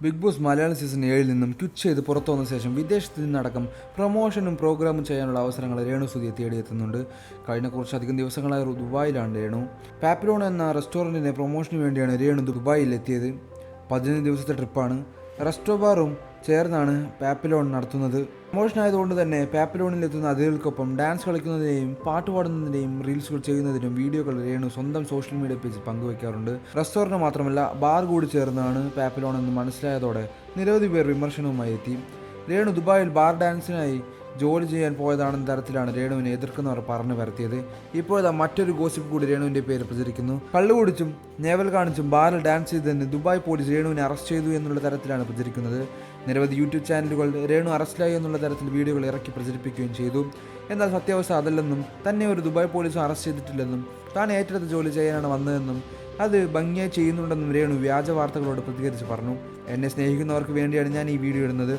Big boss Malayalam season 7 നിന്നും quit ചെയ്ത് പുറത്തു വന്ന ശേഷം വിദേശത്ത് നിന്നടക്കം പ്രൊമോഷനും പ്രോഗ്രാമും ചെയ്യാനുള്ള അവസരങ്ങൾ രേണു സുധിയെ തേടിയെത്തുന്നുണ്ട്. കഴിഞ്ഞ കുറച്ചധികം ദിവസങ്ങളായി ദുബായിലാണ് രേണു. പാപ്പിലോൺ എന്ന റെസ്റ്റോറൻറ്റിൻ്റെ പ്രൊമോഷന് വേണ്ടിയാണ് രേണു ദുബായിൽ എത്തിയത്. 15 ദിവസത്തെ ട്രിപ്പാണ്. റെസ്റ്റോബാറും ചേർന്നാണ് പാപ്പിലോൺ നടത്തുന്നത്. പ്രൊമോഷൻ ആയതുകൊണ്ട് തന്നെ പാപ്പിലോണിലെത്തുന്ന അതിഥികൾക്കൊപ്പം ഡാൻസ് കളിക്കുന്നതിൻ്റെയും പാട്ട് പാടുന്നതിൻ്റെയും റീൽസുകൾ ചെയ്യുന്നതിനും വീഡിയോകൾ രേണു സ്വന്തം സോഷ്യൽ മീഡിയ പേജിൽ പങ്കുവയ്ക്കാറുണ്ട്. റെസ്റ്റോറൻറ്റ് മാത്രമല്ല ബാർ കൂടി ചേർന്നാണ് പാപ്പിലോൺ എന്ന് മനസ്സിലായതോടെ നിരവധി പേർ വിമർശനവുമായി എത്തി. രേണു ദുബായിൽ ബാർ ഡാൻസിനായി ജോലി ചെയ്യാൻ പോയതാണെന്ന തരത്തിലാണ് രേണുവിനെ എതിർക്കുന്നവർ പറഞ്ഞു വരുത്തിയത്. ഇപ്പോഴത്തെ മറ്റൊരു ഗോസിപ്പ് കൂടി രേണുവിൻ്റെ പേര് പ്രചരിക്കുന്നു. കള്ളു കുടിച്ചും നേവൽ കാണിച്ചും ബാറിൽ ഡാൻസ് ചെയ്തതിന് ദുബായ് പോലീസ് രേണുവിനെ അറസ്റ്റ് ചെയ്തു എന്നുള്ള തരത്തിലാണ് പ്രചരിക്കുന്നത്. നിരവധി യൂട്യൂബ് ചാനലുകൾ രേണു അറസ്റ്റിലായി എന്നുള്ള തരത്തിൽ വീഡിയോകൾ ഇറക്കി പ്രചരിപ്പിക്കുകയും ചെയ്തു. എന്നാൽ സത്യാവസ്ഥ അതല്ലെന്നും തന്നെ ഒരു ദുബായ് പോലീസ് അറസ്റ്റ് ചെയ്തിട്ടില്ലെന്നും താൻ ഏറ്റെടുത്ത ജോലി ചെയ്യാനാണ് വന്നതെന്നും അത് ഭംഗിയായി ചെയ്യുന്നുണ്ടെന്നും രേണു വ്യാജ വാർത്തകളോട് പ്രതികരിച്ച് പറഞ്ഞു. എന്നെ സ്നേഹിക്കുന്നവർക്ക് വേണ്ടിയാണ് ഞാൻ ഈ വീഡിയോ ഇടുന്നത്.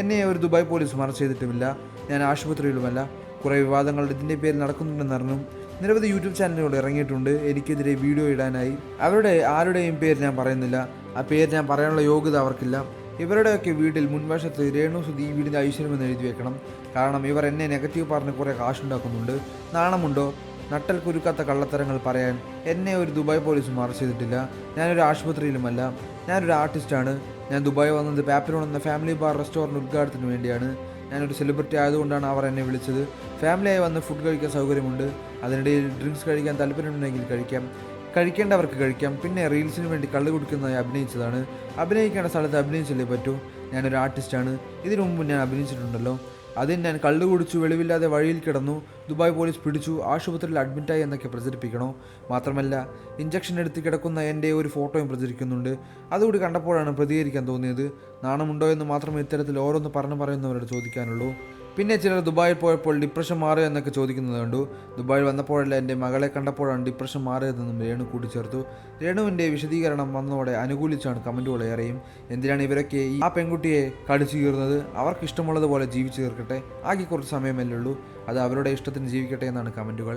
എന്നെ ഒരു ദുബായ് പോലീസും അറസ്റ്റ് ചെയ്തിട്ടുമില്ല. ഞാൻ ആശുപത്രിയിലുമല്ല. കുറേ വിവാദങ്ങൾ ഇതിൻ്റെ പേരിൽ നടക്കുന്നുണ്ടെന്നറിഞ്ഞു നിരവധി യൂട്യൂബ് ചാനലുകൾ ഇറങ്ങിയിട്ടുണ്ട് എനിക്കെതിരെ വീഡിയോ ഇടാനായി. അവരുടെ ആരുടെയും പേര് ഞാൻ പറയുന്നില്ല. ആ പേര് ഞാൻ പറയാനുള്ള യോഗ്യത അവർക്കില്ല. ഇവരുടെയൊക്കെ വീട്ടിൽ മുൻവശത്ത് രേണു സുധി ഈ വീടിൻ്റെ ഐശ്വര്യമെന്ന് എഴുതി വെക്കണം. കാരണം ഇവർ എന്നെ നെഗറ്റീവ് പറഞ്ഞ് കുറേ കാശുണ്ടാക്കുന്നുണ്ട്. നാണമുണ്ടോ നട്ടൽ കുരുക്കാത്ത കള്ളത്തരങ്ങൾ പറയാൻ? എന്നെ ഒരു ദുബായ് പോലീസും അറസ്റ്റ് ചെയ്തിട്ടില്ല. ഞാനൊരു ആശുപത്രിയിലുമല്ല. ഞാനൊരു ആർട്ടിസ്റ്റാണ്. ഞാൻ ദുബായ് വന്നത് പാപ്പിലോൺ എന്ന ഫാമിലി ബാർ റെസ്റ്റോറൻറ്റ് ഉദ്ഘാടനത്തിന് വേണ്ടിയാണ്. ഞാനൊരു സെലിബ്രിറ്റി ആയതുകൊണ്ടാണ് അവർ എന്നെ വിളിച്ചത്. ഫാമിലിയായി വന്ന് ഫുഡ് കഴിക്കാൻ സൗകര്യമുണ്ട്. അതിനിടയിൽ ഡ്രിങ്ക്സ് കഴിക്കാൻ താല്പര്യമുണ്ടെങ്കിൽ കഴിക്കേണ്ടവർക്ക് കഴിക്കാം. പിന്നെ റീൽസിന് വേണ്ടി കള്ളു കുടിക്കുന്നതായി അഭിനയിച്ചതാണ്. അഭിനയിക്കേണ്ട സ്ഥലത്ത് അഭിനയിച്ചല്ലേ പറ്റൂ. ഞാനൊരു ആർട്ടിസ്റ്റാണ്. ഇതിനു മുമ്പ് ഞാൻ അഭിനയിച്ചിട്ടുണ്ടല്ലോ. അതിന് ഞാൻ കള്ളു കുടിച്ചു വെളിവില്ലാതെ വഴിയിൽ കിടന്നു, ദുബായ് പോലീസ് പിടിച്ചു, ആശുപത്രിയിൽ അഡ്മിറ്റായി എന്നൊക്കെ പ്രചരിപ്പിക്കണോ? മാത്രമല്ല ഇഞ്ചക്ഷൻ എടുത്ത് കിടക്കുന്ന എൻ്റെ ഒരു ഫോട്ടോയും പ്രചരിക്കുന്നുണ്ട്. അതുകൂടി കണ്ടപ്പോഴാണ് പ്രതികരിക്കാൻ തോന്നിയത്. നാണമുണ്ടോ എന്ന് മാത്രമേ ഇത്തരത്തിൽ ഓരോന്ന് പറയുന്നവരോട് ചോദിക്കാനുള്ളൂ. പിന്നെ ചിലർ ദുബായിൽ പോയപ്പോൾ ഡിപ്രഷൻ മാറുക എന്നൊക്കെ ചോദിക്കുന്നത് കണ്ടു. ദുബായിൽ വന്നപ്പോഴല്ല എൻ്റെ മകളെ കണ്ടപ്പോഴാണ് ഡിപ്രഷൻ മാറിയതെന്നും രേണു കൂട്ടിച്ചേർത്തു. രേണുവിൻ്റെ വിശദീകരണം വന്നതോടെ അനുകൂലിച്ചാണ് കമൻറ്റുകൾ ഏറെയും. എന്തിനാണ് ഇവരൊക്കെ ആ പെൺകുട്ടിയെ കടിച്ചു കീറുന്നത്? അവർക്ക് ഇഷ്ടമുള്ളതുപോലെ ജീവിച്ചു തീർക്കട്ടെ. ആകെ കുറച്ച് സമയമല്ലേ ഉള്ളൂ. അത് അവരുടെ ഇഷ്ടത്തിന് ജീവിക്കട്ടെ എന്നാണ് കമൻറ്റുകൾ.